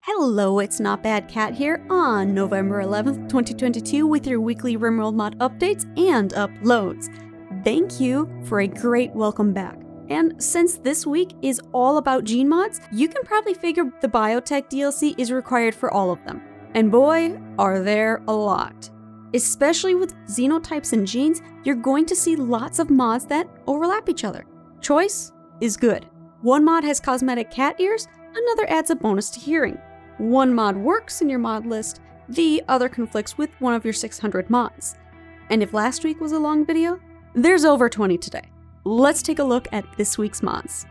Hello, it's Not Bad Cat here on November 11th, 2022 with your weekly Rimworld mod updates and uploads. Thank you for a great welcome back. And since this week is all about gene mods, you can probably figure the Biotech DLC is required for all of them. And boy, are there a lot. Especially with xenotypes and genes, you're going to see lots of mods that overlap each other. Choice is good. One mod has cosmetic cat ears, another adds a bonus to hearing. One mod works in your mod list, the other conflicts with one of your 600 mods. And if last week was a long video, there's over 20 today. Let's take a look at this week's mods.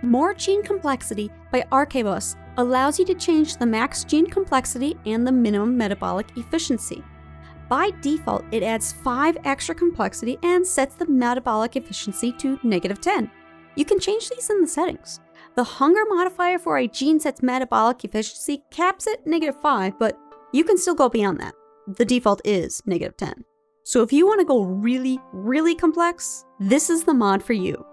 More Gene Complexity by Archibus allows you to change the max gene complexity and the minimum metabolic efficiency. By default, it adds 5 extra complexity and sets the metabolic efficiency to -10. You can change these in the settings. The hunger modifier for a gene set's metabolic efficiency caps at -5, but you can still go beyond that. The default is -10. So if you want to go really complex, this is the mod for you.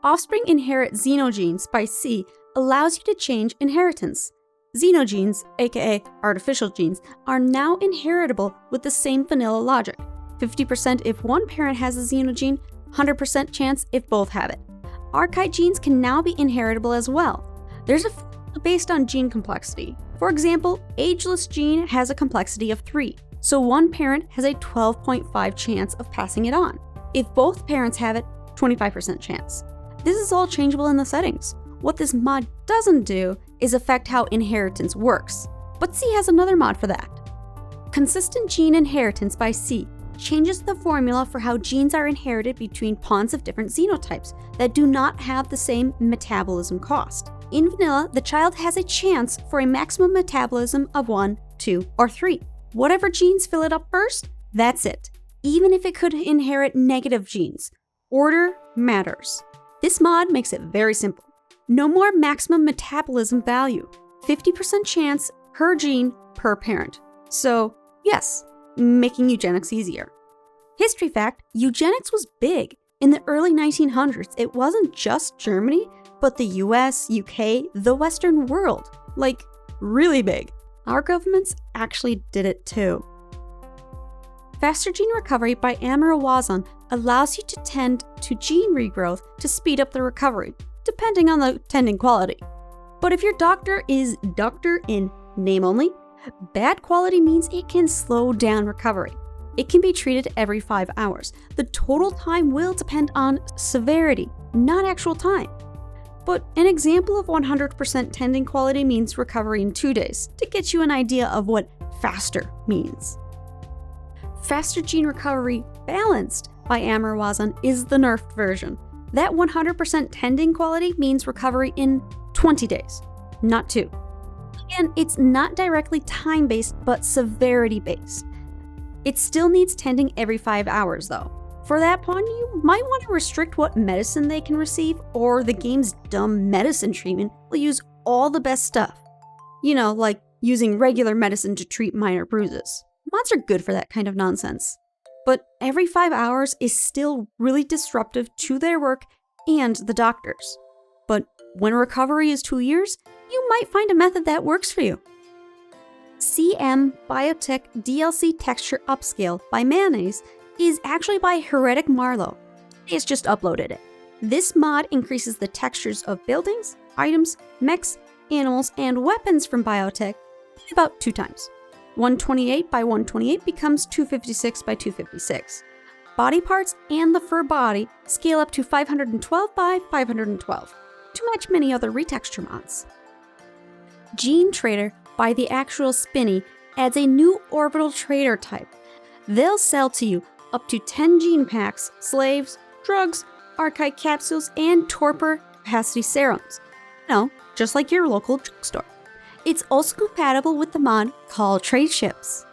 Offspring Inherit Xenogenes by C allows you to change inheritance. Xenogenes, aka artificial genes, are now inheritable with the same vanilla logic. 50% if one parent has a xenogene, 100% chance if both have it. Archite genes can now be inheritable as well. There's a formula based on gene complexity. For example, ageless gene has a complexity of 3, so one parent has a 12.5 chance of passing it on. If both parents have it, 25% chance. This is all changeable in the settings. What this mod doesn't do is affect how inheritance works, but C has another mod for that. Consistent Gene Inheritance by C changes the formula for how genes are inherited between pawns of different xenotypes that do not have the same metabolism cost. In vanilla, the child has a chance for a maximum metabolism of 1, 2, or 3. Whatever genes fill it up first, that's it, even if it could inherit negative genes. Order matters. This mod makes it very simple. No more maximum metabolism value, 50% chance per gene per parent. So yes, making eugenics easier. History fact, eugenics was big. In the early 1900s, it wasn't just Germany, but the US, UK, the Western world. Like, really big. Our governments actually did it too. Faster Gene Recovery by Amarawazan allows you to tend to gene regrowth to speed up the recovery, depending on the tending quality. But if your doctor is doctor in name only, bad quality means it can slow down recovery. It can be treated every 5 hours. The total time will depend on severity, not actual time. But an example of 100% tending quality means recovery in 2 days, to get you an idea of what faster means. Faster Gene Recovery Balanced by Amarawazan is the nerfed version. That 100% tending quality means recovery in 20 days, not 2. Again, it's not directly time-based, but severity-based. It still needs tending every 5 hours, though. For that pawn, you might want to restrict what medicine they can receive, or the game's dumb medicine treatment will use all the best stuff. You know, like using regular medicine to treat minor bruises. Mods are good for that kind of nonsense. But every 5 hours is still really disruptive to their work and the doctors. But when recovery is 2 years, you might find a method that works for you. CM Biotech DLC Texture Upscale by Mayonnaise is actually by Heretic Marlowe. It's just uploaded it. This mod increases the textures of buildings, items, mechs, animals, and weapons from Biotech about 2 times. 128 by 128 becomes 256 by 256. Body parts and the fur body scale up to 512 by 512 to match many other retexture mods. Gene Trader by the actual Spinny adds a new orbital trader type. They'll sell to you up to 10 gene packs, slaves, drugs, archite capsules, and torpor capacity serums. Just like your local drugstore. It's also compatible with the mod called Trade Ships.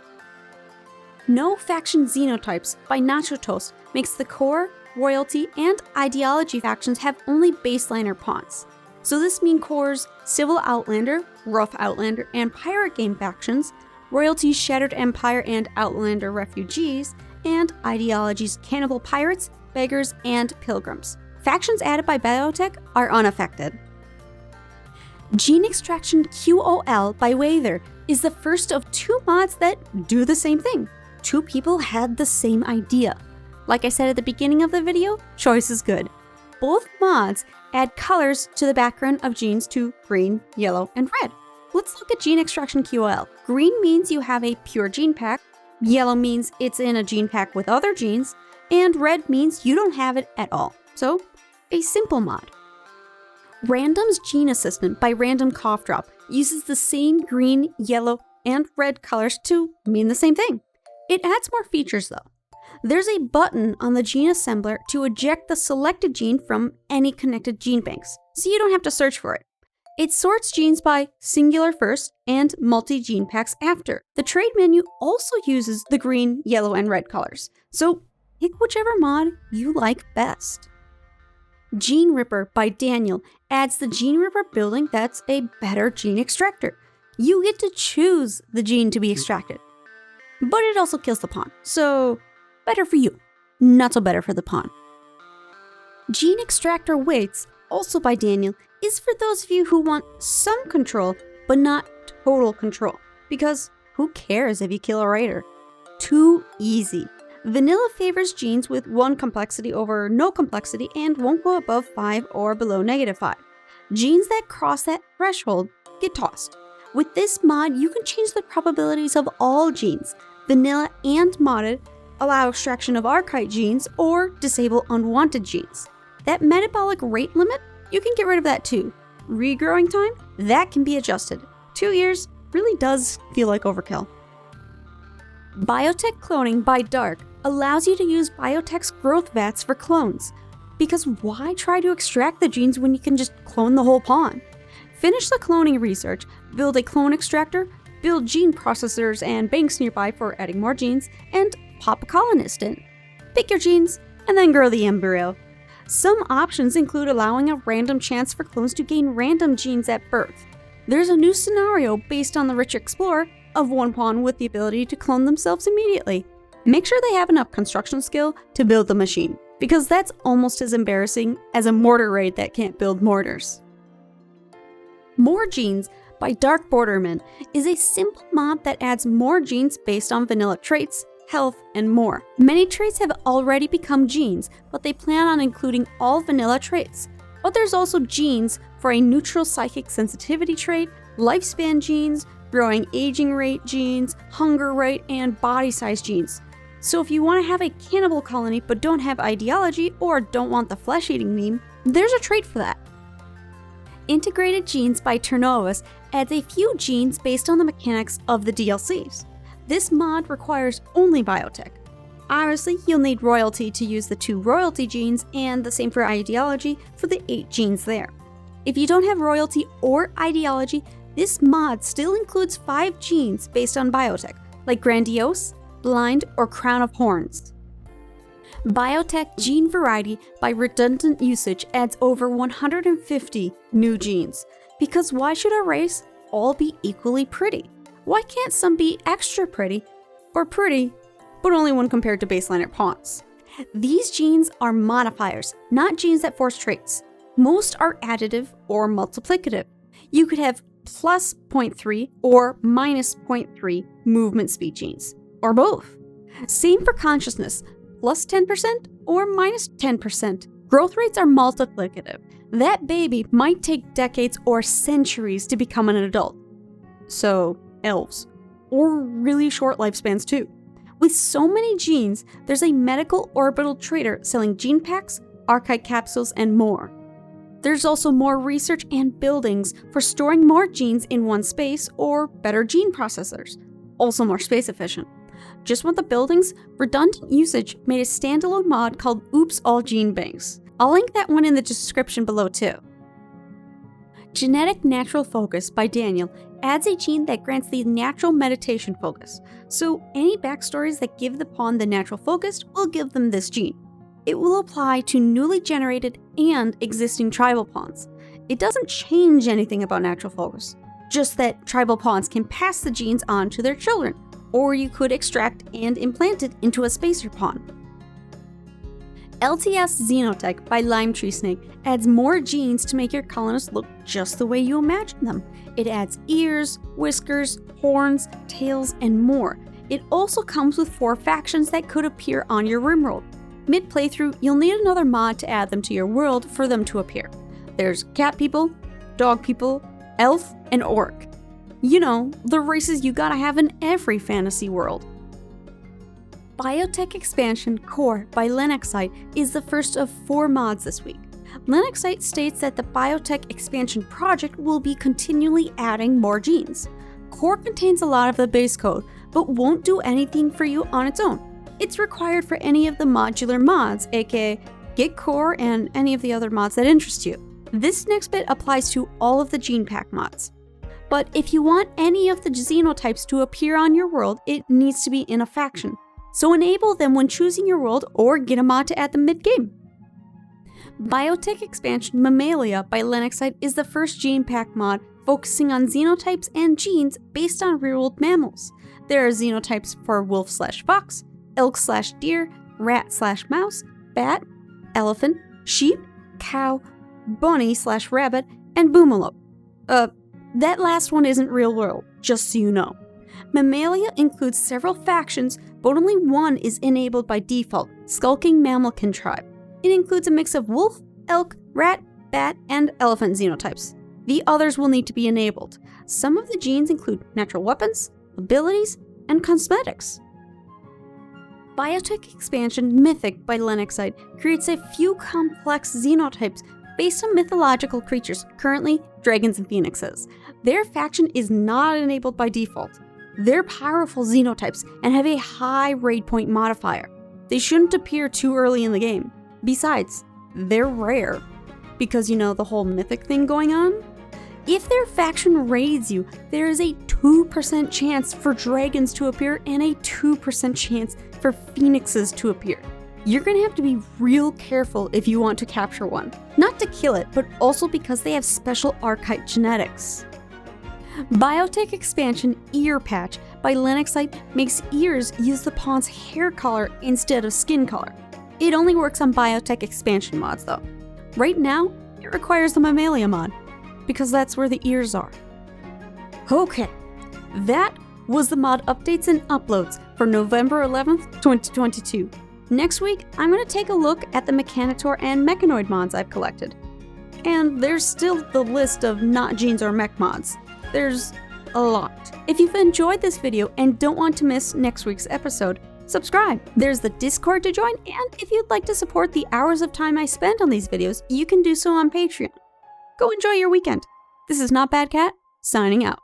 No Faction Xenotypes by Nacho Toast makes the core, royalty, and ideology factions have only baseliner pawns. So this means core's Civil Outlander, Rough Outlander, and Pirate Game factions, royalty's Shattered Empire and Outlander refugees, and ideology's Cannibal Pirates, Beggars, and Pilgrims. Factions added by Biotech are unaffected. Gene Extraction QOL by Wather is the first of 2 mods that do the same thing. 2 people had the same idea. Like I said at the beginning of the video, choice is good. Both mods add colors to the background of genes to green, yellow, and red. Let's look at Gene Extraction QOL. Green means you have a pure gene pack, yellow means it's in a gene pack with other genes, and red means you don't have it at all. So, a simple mod. Random's Gene Assistant by Random Cough Drop uses the same green, yellow, and red colors to mean the same thing. It adds more features though. There's a button on the gene assembler to eject the selected gene from any connected gene banks, so you don't have to search for it. It sorts genes by singular first and multi-gene packs after. The trade menu also uses the green, yellow, and red colors, so pick whichever mod you like best. Gene Ripper by Daniel adds the Gene Ripper building that's a better gene extractor. You get to choose the gene to be extracted. But it also kills the pawn, so better for you, not so better for the pawn. Gene Extractor Weights, also by Daniel, is for those of you who want some control, but not total control. Because who cares if you kill a raider? Too easy. Vanilla favors genes with 1 complexity over no complexity and won't go above 5 or below -5. Genes that cross that threshold get tossed. With this mod, you can change the probabilities of all genes, vanilla and modded, allow extraction of archite genes, or disable unwanted genes. That metabolic rate limit, you can get rid of that too. Regrowing time, that can be adjusted. 2 years really does feel like overkill. Biotech Cloning by Dark allows you to use Biotech's growth vats for clones. Because why try to extract the genes when you can just clone the whole pawn? Finish the cloning research, build a clone extractor, build gene processors and banks nearby for adding more genes, and pop a colonist in. Pick your genes, and then grow the embryo. Some options include allowing a random chance for clones to gain random genes at birth. There's a new scenario based on the Rich Explorer of 1 pawn with the ability to clone themselves immediately. Make sure they have enough construction skill to build the machine, because that's almost as embarrassing as a mortar raid that can't build mortars. More Genes by Dark Borderman is a simple mod that adds more genes based on vanilla traits, health, and more. Many traits have already become genes, but they plan on including all vanilla traits. But there's also genes for a neutral psychic sensitivity trait, lifespan genes, growing aging rate genes, hunger rate, and body size genes. So if you want to have a cannibal colony but don't have ideology or don't want the flesh-eating meme, there's a trait for that. Integrated Genes by Turnovus adds a few genes based on the mechanics of the DLCs. This mod requires only biotech. Obviously, you'll need royalty to use the 2 royalty genes, and the same for ideology for the 8 genes there. If you don't have royalty or ideology, this mod still includes 5 genes based on biotech, like Grandiose, Blind, or Crown of Horns. Biotech Gene Variety by Redundant Usage adds over 150 new genes. Because why should a race all be equally pretty? Why can't some be extra pretty, or pretty, but only when compared to baseliner pawns? These genes are modifiers, not genes that force traits. Most are additive or multiplicative. You could have plus 0.3 or minus 0.3 movement speed genes, or both. Same for consciousness, plus 10% or minus 10%. Growth rates are multiplicative. That baby might take decades or centuries to become an adult. So, elves. Or really short lifespans too. With so many genes, there's a medical orbital trader selling gene packs, archite capsules, and more. There's also more research and buildings for storing more genes in one space or better gene processors. Also more space efficient. Just want the buildings? Redundant Usage made a standalone mod called Oops All Gene Banks. I'll link that one in the description below too. Genetic Natural Focus by Daniel adds a gene that grants the natural meditation focus. So any backstories that give the pawn the natural focus will give them this gene. It will apply to newly generated and existing tribal pawns. It doesn't change anything about natural focus, just that tribal pawns can pass the genes on to their children, or you could extract and implant it into a spacer pawn. LTS Xenotech by Lime Tree Snake adds more genes to make your colonists look just the way you imagine them. It adds ears, whiskers, horns, tails, and more. It also comes with 4 factions that could appear on your Rimworld. Mid-playthrough, you'll need another mod to add them to your world for them to appear. There's cat people, dog people, elf, and orc. You know, the races you gotta have in every fantasy world. Biotech Expansion Core by Linuxite is the first of 4 mods this week. Linuxite states that the Biotech Expansion project will be continually adding more genes. Core contains a lot of the base code, but won't do anything for you on its own. It's required for any of the modular mods, aka Git Core and any of the other mods that interest you. This next bit applies to all of the gene pack mods. But if you want any of the xenotypes to appear on your world, it needs to be in a faction. So enable them when choosing your world or get a mod to add them mid-game. Biotech Expansion Mammalia by Linuxite is the first gene pack mod focusing on xenotypes and genes based on real-world mammals. There are xenotypes for wolf/fox, elk/deer, rat/mouse, bat, elephant, sheep, cow, bunny/rabbit, and boomalope. That last one isn't real world, just so you know. Mammalia includes several factions, but only one is enabled by default, Skulking Mammalkin Tribe. It includes a mix of wolf, elk, rat, bat, and elephant xenotypes. The others will need to be enabled. Some of the genes include natural weapons, abilities, and cosmetics. Biotech Expansion Mythic by Linuxite creates a few complex xenotypes based on mythological creatures, currently dragons and phoenixes. Their faction is not enabled by default. They're powerful xenotypes and have a high raid point modifier. They shouldn't appear too early in the game. Besides, they're rare. Because you know the whole mythic thing going on? If their faction raids you, there is a 2% chance for dragons to appear and a 2% chance for phoenixes to appear. You're gonna have to be real careful if you want to capture one. Not to kill it, but also because they have special archetype genetics. Biotech Expansion Ear Patch by Linuxite makes ears use the pawn's hair color instead of skin color. It only works on Biotech Expansion mods though. Right now, it requires the Mammalia mod, because that's where the ears are. Okay, that was the mod updates and uploads for November 11th, 2022. Next week, I'm going to take a look at the mechanitor and mechanoid mods I've collected. And there's still the list of not genes or mech mods. There's a lot. If you've enjoyed this video and don't want to miss next week's episode, subscribe. There's the Discord to join, and if you'd like to support the hours of time I spend on these videos, you can do so on Patreon. Go enjoy your weekend. This is Not Bad Cat, signing out.